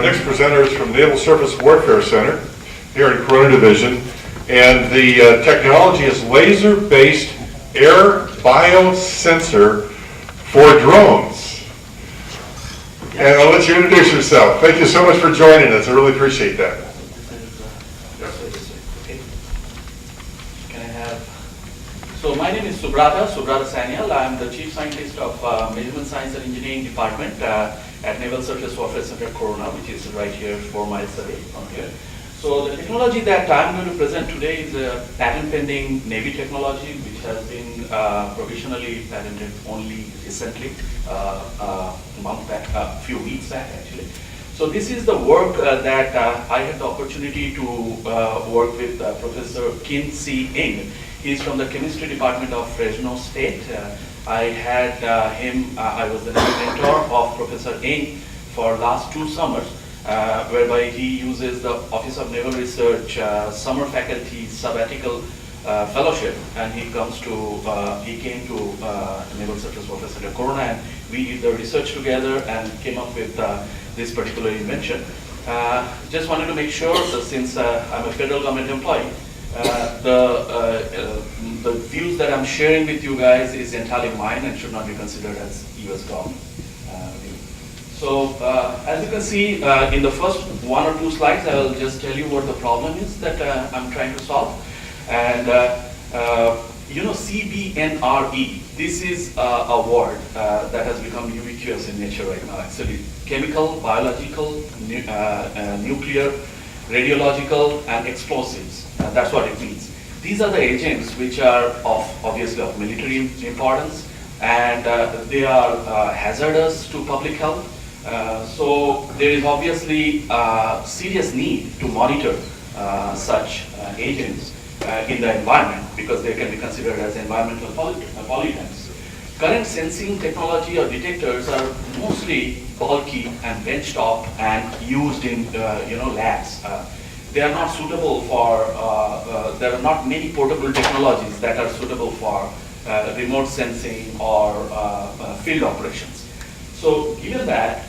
Our next presenter is from Naval Surface Warfare Center here in Corona Division, and the technology is laser-based air biosensor for drones. And I'll let you introduce yourself. Thank you so much for joining us. I really appreciate that. Can I have? So my name is Subrata Sanyal. I'm the Chief Scientist of Measurement Science and Engineering Department at Naval Surface Warfare Center, Corona, which is right here 4 miles away from here. So the technology that I'm going to present today is a patent-pending Navy technology, which has been provisionally patented only recently, a month back, a few weeks back actually. So this is the work that I had the opportunity to work with Professor Kin C. Ng. He's from the chemistry department of Fresno State. I had him, I was the mentor of Professor Ng for last 2 summers. Whereby he uses the Office of Naval Research summer faculty sabbatical fellowship, and he came to Naval Surface Warfare Center Corona, and we did the research together and came up with this particular invention. Just wanted to make sure that since I'm a federal government employee, the views that I'm sharing with you guys is entirely mine and should not be considered as US government. So as you can see in the first 1 or 2 slides, I will just tell you what the problem is that I'm trying to solve. And you know, CBNRE, this is a word that has become ubiquitous in nature right now. Actually, chemical, biological, nuclear, radiological, and explosives. That's what it means. These are the agents which are obviously of military importance, and they are hazardous to public health. So there is obviously a serious need to monitor such agents in the environment, because they can be considered as environmental pollutants. Current sensing technology or detectors are mostly bulky and benchtop and used in labs. They are not suitable for, there are not many portable technologies that are suitable for remote sensing or field operations. So given that,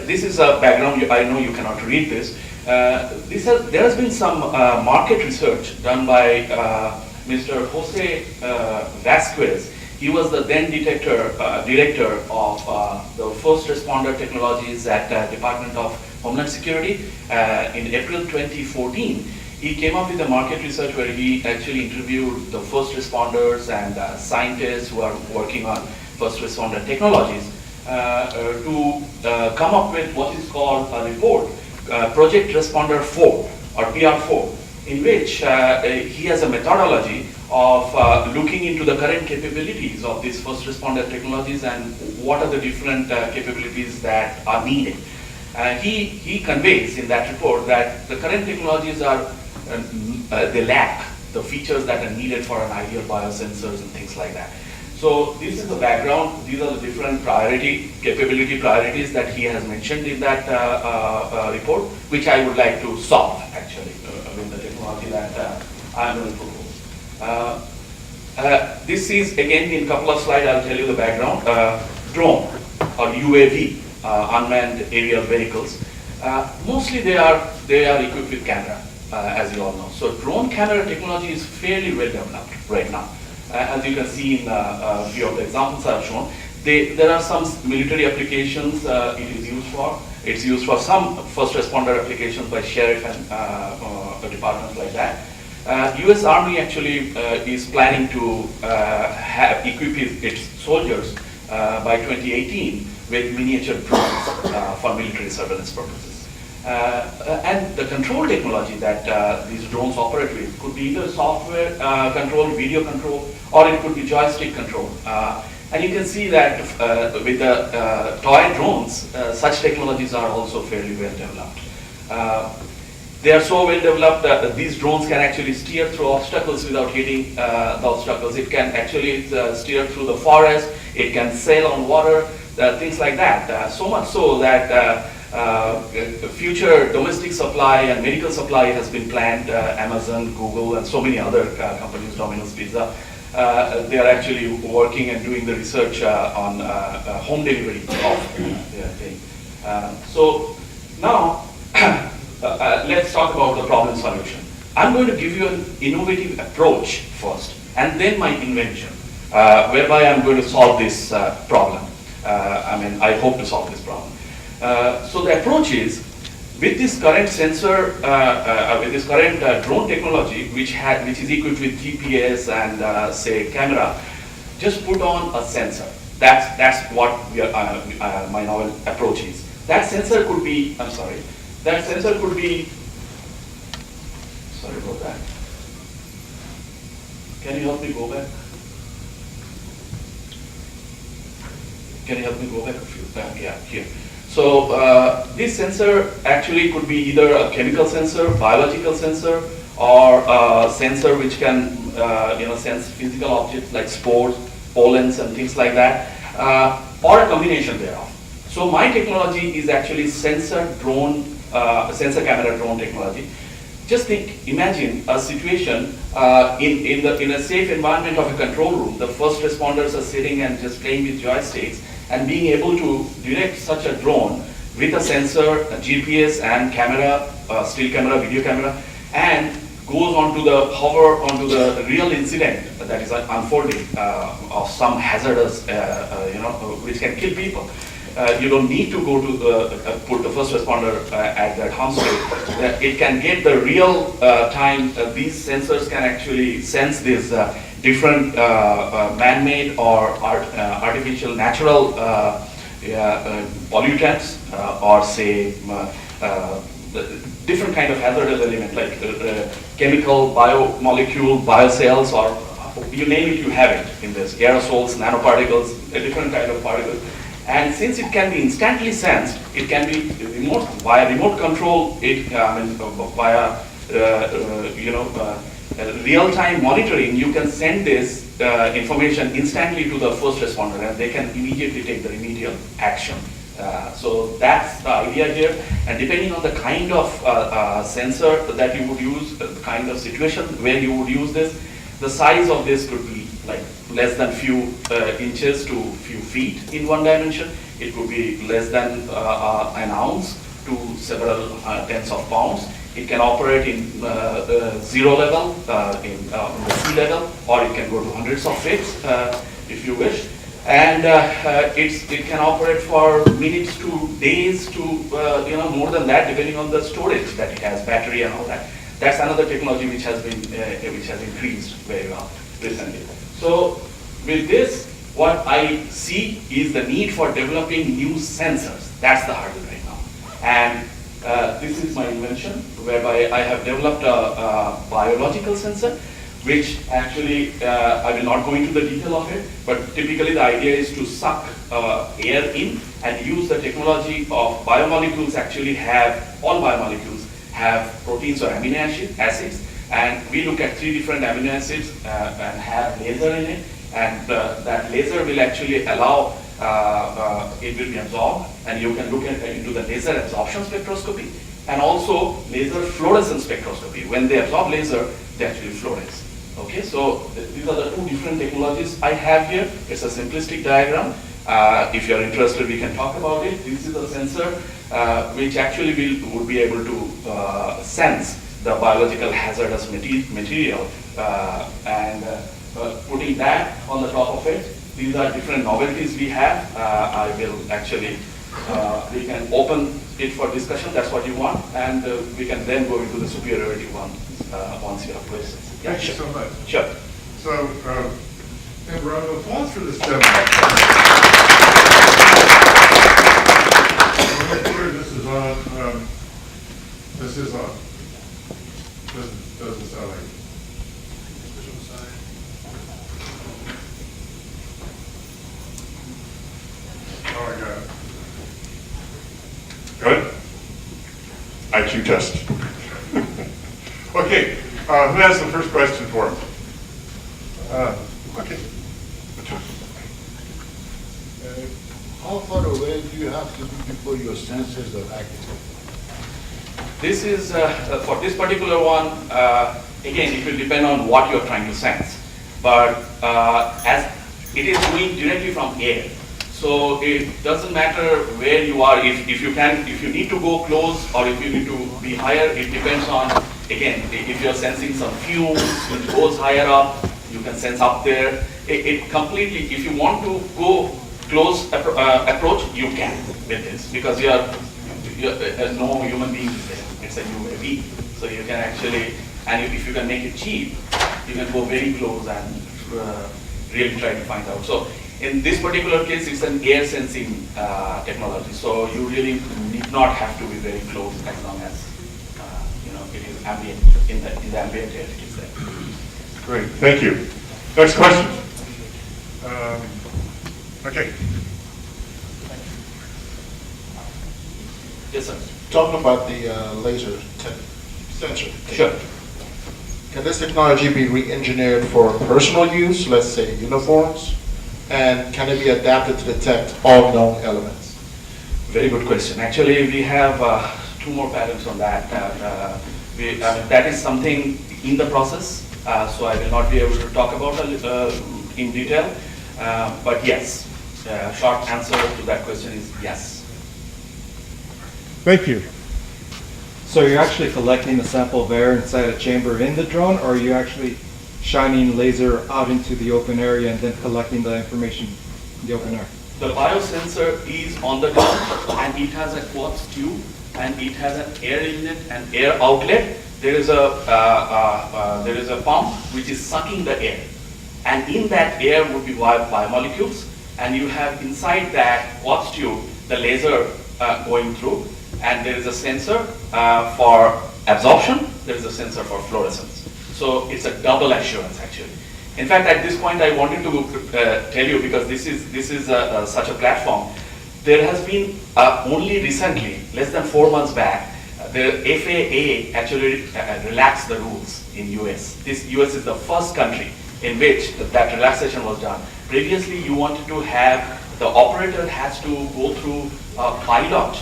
this is a background, I know you cannot read this. There has been some market research done by Mr. Jose Vasquez. He was the then director of the first responder technologies at Department of Homeland Security. In April 2014, he came up with a market research where he actually interviewed the first responders and scientists who are working on first responder technologies to come up with what is called a report, Project Responder 4 or PR4, in which he has a methodology of looking into the current capabilities of these first responder technologies and what are the different capabilities that are needed. He conveys in that report that the current technologies are, they lack the features that are needed for an ideal biosensors and things like that. So this is the background. These are the different capability priorities that he has mentioned in that report, which I would like to solve actually with the technology that I'm going to propose. This is again in a couple of slides. I'll tell you the background. Drone or UAV, unmanned aerial vehicles. Mostly they are equipped with camera, as you all know. So drone camera technology is fairly well developed right now. As you can see in a few of the examples I've shown, there are some military applications it is used for. It's used for some first responder applications by sheriff and departments like that. US Army actually is planning to equip its soldiers by 2018 with miniature drones for military surveillance purposes. And the control technology that these drones operate with could be either software control, video control, or it could be joystick control. And you can see that with the toy drones, such technologies are also fairly well developed. They are so well developed that these drones can actually steer through obstacles without hitting the obstacles. It can actually steer through the forest, it can sail on water, things like that. So much so that future domestic supply and medical supply has been planned. Amazon, Google, and so many other companies, Domino's Pizza, they are actually working and doing the research on home delivery of their thing. So now, let's talk about the problem solution. I'm going to give you an innovative approach first, and then my invention, whereby I'm going to solve this problem. I hope to solve this problem. So the approach is, with this current sensor, with this current drone technology, which is equipped with GPS and say camera, just put on a sensor. That's what my novel approach is. That sensor could be, that sensor could be, sorry about that. Can you help me go back? Can you help me go back a few? Yeah, here. So this sensor actually could be either a chemical sensor, biological sensor, or a sensor which can sense physical objects like spores, pollens, and things like that, or a combination thereof. So my technology is actually sensor camera drone technology. Just imagine a situation in a safe environment of a control room. The first responders are sitting and just playing with joysticks, and being able to direct such a drone with a sensor, a GPS and camera, still camera, video camera, and goes onto the real incident that is unfolding of some hazardous, which can kill people. You don't need to go to put the first responder at that harm's way. It can get the real time. These sensors can actually sense these different man-made or artificial, natural pollutants, or say different kind of hazardous element like chemical, biomolecule, biocells, or you name it, you have it in this. Aerosols, nanoparticles, a different kind of particles. And since it can be instantly sensed, it can be via remote control, via real-time monitoring. You can send this information instantly to the first responder, and they can immediately take the remedial action. So that's the idea here. And depending on the kind of sensor that you would use, the kind of situation where you would use this, the size of this could be like less than few inches to few feet in one dimension. It could be less than an ounce to several tens of pounds. It can operate in zero level, in the sea level, or it can go to hundreds of feet if you wish. And it can operate for minutes to days to more than that, depending on the storage that it has, battery and all that. That's another technology which has increased very well recently. So with this, what I see is the need for developing new sensors. That's the hurdle right now. And this is my invention, whereby I have developed a biological sensor, which actually, I will not go into the detail of it, but typically the idea is to suck air in and use the technology of biomolecules. Actually all biomolecules have proteins or amino acids, and we look at 3 different amino acids and have laser in it, and that laser will actually allow it will be absorbed, and you can look into the laser absorption spectroscopy and also laser fluorescence spectroscopy. When they absorb laser, they actually fluoresce. Okay, so these are the 2 different technologies I have here. It's a simplistic diagram. If you're interested, we can talk about it. This is a sensor which actually would be able to sense the biological hazardous material, and putting that on the top of it. These are different novelties we have. I will actually, we can open it for discussion. That's what you want, and we can then go into the superiority one once you have questions. Yeah, Thank you so much. Sure. So, and round of applause for this demo. Make sure this is on. This is on. Doesn't sound like it. Oh, I got it. Good. IQ test. Okay, who has the first question for him? Okay. How far away do you have to be before your sensors are active? This is, for this particular one, again, it will depend on what you're trying to sense. But as it is doing directly from air, So it doesn't matter where you are, if you need to go close or if you need to be higher, it depends on, again, if you're sensing some fumes, which goes higher up, you can sense up there. It completely, if you want to go close approach, you can with this, because no human being is there, it's a UAV. So you can actually, and if you can make it cheap, you can go very close and really try to find out. So in this particular case, it's an air sensing technology. So you really need not have to be very close as long as it is ambient, in the ambient air it is there. Great, thank you. Next question. Okay. Yes, sir. Talking about the laser sensor. Sure. Can this technology be re-engineered for personal use, let's say uniforms? And can it be adapted to detect all known elements? Very good question. Actually, we have 2 more patents on that. That is something in the process, so I will not be able to talk about in detail. But yes, short answer to that question is yes. Thank you. So you're actually collecting a sample of air inside a chamber in the drone, or are you actually shining laser out into the open area and then collecting the information in the open air? The biosensor is on the drone, and it has a quartz tube, and it has an air inlet and air outlet. There is a pump which is sucking the air, and in that air would be biomolecules, and you have inside that quartz tube the laser going through, and there is a sensor for absorption, there is a sensor for fluorescence. So it's a double assurance actually. In fact, at this point I wanted to tell you, because this is such a platform, there has been only recently, less than 4 months back, the FAA actually relaxed the rules in US. US is the first country in which that relaxation was done. Previously you wanted to have, the operator has to go through pilot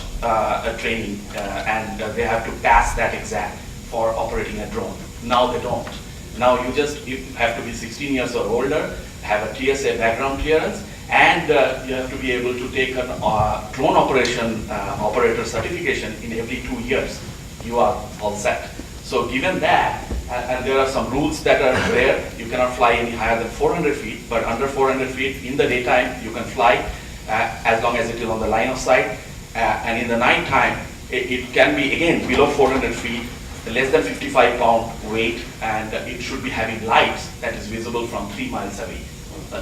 training and they have to pass that exam for operating a drone. Now they don't. Now you have to be 16 years or older, have a TSA background clearance, and you have to be able to take a drone operator certification in every 2 years. You are all set. So given that, and there are some rules that are there, you cannot fly any higher than 400 feet, but under 400 feet in the daytime you can fly as long as it is on the line of sight, and in the night time it can be again below 400 feet, less than 55 pound weight, and it should be having lights that is visible from 3 miles away.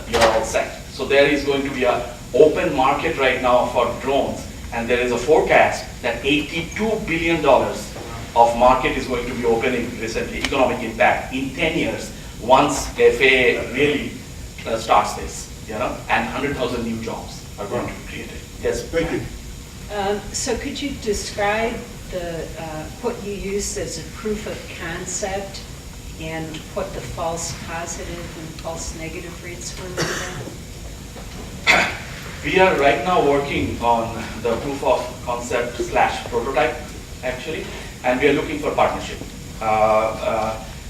You are all set. So there is going to be an open market right now for drones, and there is a forecast that $82 billion of market is going to be opening recently, economic impact, in 10 years, once FAA really starts this, and 100,000 new jobs are going to be created. Yes, Thank you. So could you describe what you used as a proof of concept and what the false positive and false negative rates were with that? We are right now working on the proof of concept / prototype, actually, and we are looking for partnership.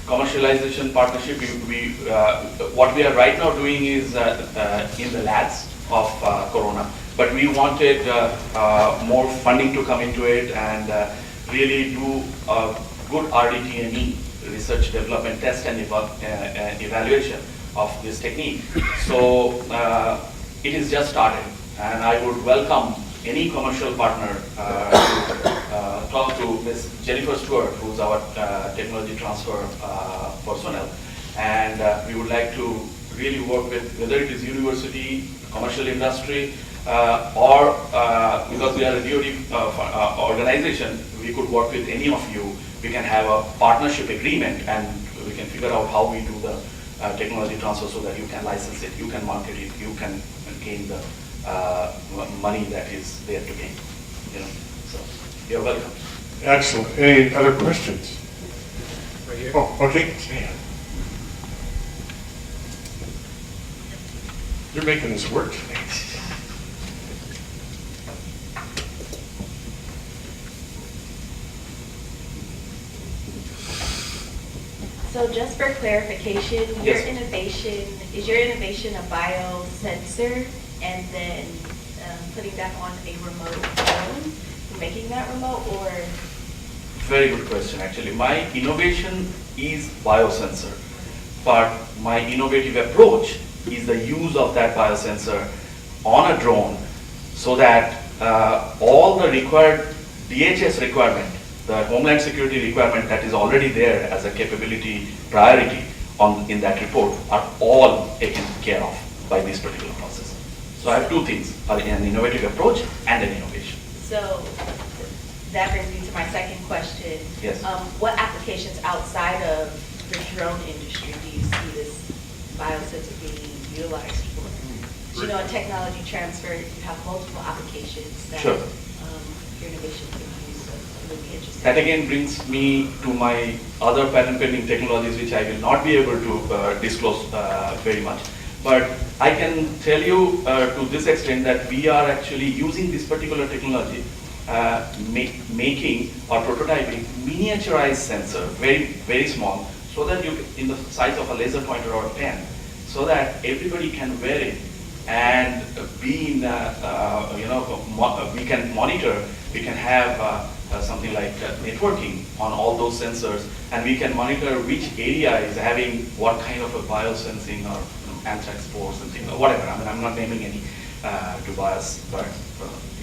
Commercialization partnership, what we are right now doing is in the labs of Corona, but we wanted more funding to come into it and really do good RDT&E, research, development, test and evaluation of this technique. So it is just started, and I would welcome any commercial partner to talk to Ms. Jennifer Stewart, who's our technology transfer personnel, and we would like to really work with, whether it is university, commercial industry, or because we are a DoD organization, we could work with any of you. We can have a partnership agreement, and we can figure out how we do the technology transfer so that you can license it, you can market it, you can gain the money that is there to gain. So you're welcome. Excellent. Any other questions? Right here. Oh, okay. Stand. You're making this work tonight. So just for clarification, Yes. is your innovation a biosensor, and then putting that on a remote phone, making that remote, or? Very good question, actually. My innovation is biosensor, but my innovative approach is the use of that biosensor on a drone so that all the required DHS requirement, the Homeland Security requirement that is already there as a capability priority in that report are all taken care of by this particular process. So I have two things, an innovative approach and an innovation. So that brings me to my second question. Yes. What applications outside of the drone industry do you see this biosensor being utilized for? You know, in technology transfer, you have multiple applications that Sure. your innovation can use, so it would be interesting. That again brings me to my other patent pending technologies, which I will not be able to disclose very much. But I can tell you to this extent that we are actually using this particular technology, making or prototyping miniaturized sensor, very small, so that you, in the size of a laser pointer or a pen, so that everybody can wear it and be in, we can monitor, we can have something like networking on all those sensors, and we can monitor which area is having what kind of a biosensing or anthrax spores and things, whatever. I mean, I'm not naming any to bias, but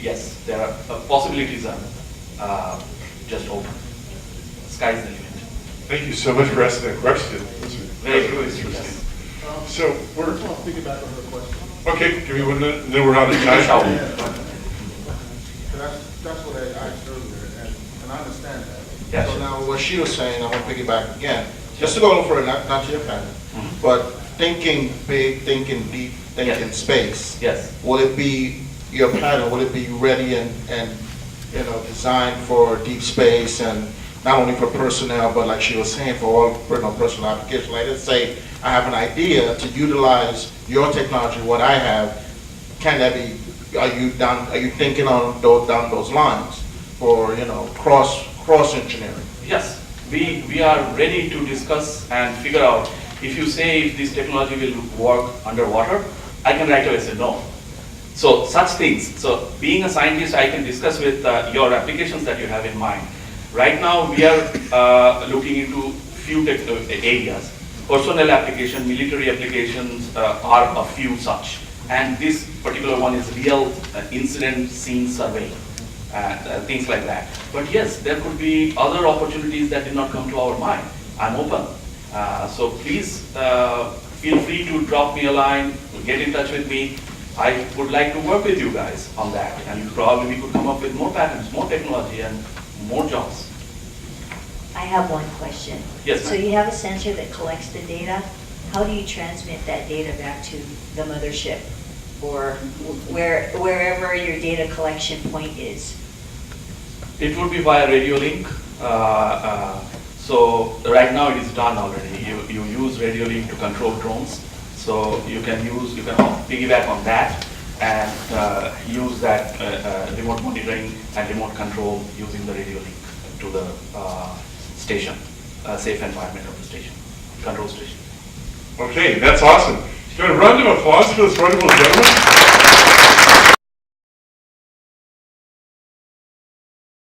yes, there are possibilities are just open. Sky's the limit. Thank you so much for asking that question. Very Really good. interesting. So I we're, just want to piggyback on her question. okay, give me 1 minute, and then we're out of time. That's what I asked earlier, and I understand that. Yes. So now, what she was saying, I want to piggyback again, just to go a little further, not to your patent, but thinking big, thinking deep, thinking Yes. space. Yes. Will it be, your patent, will it be ready and, designed for deep space and not only for personnel, but like she was saying, for all personal applications? Like, let's say I have an idea to utilize your technology, what I have, can that be, are you thinking down those lines for, cross engineering? Yes, we are ready to discuss and figure out. If you say if this technology will work underwater, I can right away say no. So such things. So being a scientist, I can discuss with your applications that you have in mind. Right now, we are looking into few areas. Personnel application, military applications are a few such. And this particular one is real incident scene survey, things like that. But yes, there could be other opportunities that did not come to our mind. I'm open. So please feel free to drop me a line, get in touch with me. I would like to work with you guys on that, and probably we could come up with more patents, more technology, and more jobs. I have one question. Yes, So ma'am. you have a sensor that collects the data. How do you transmit that data back to the mothership or wherever your data collection point is? It would be via radio link. So right now it is done already. You use radio link to control drones. So you can piggyback on that and use that remote monitoring and remote control using the radio link to the station, safe environment of the station, control station. Okay, that's awesome. Can I have a round of applause for this wonderful gentleman?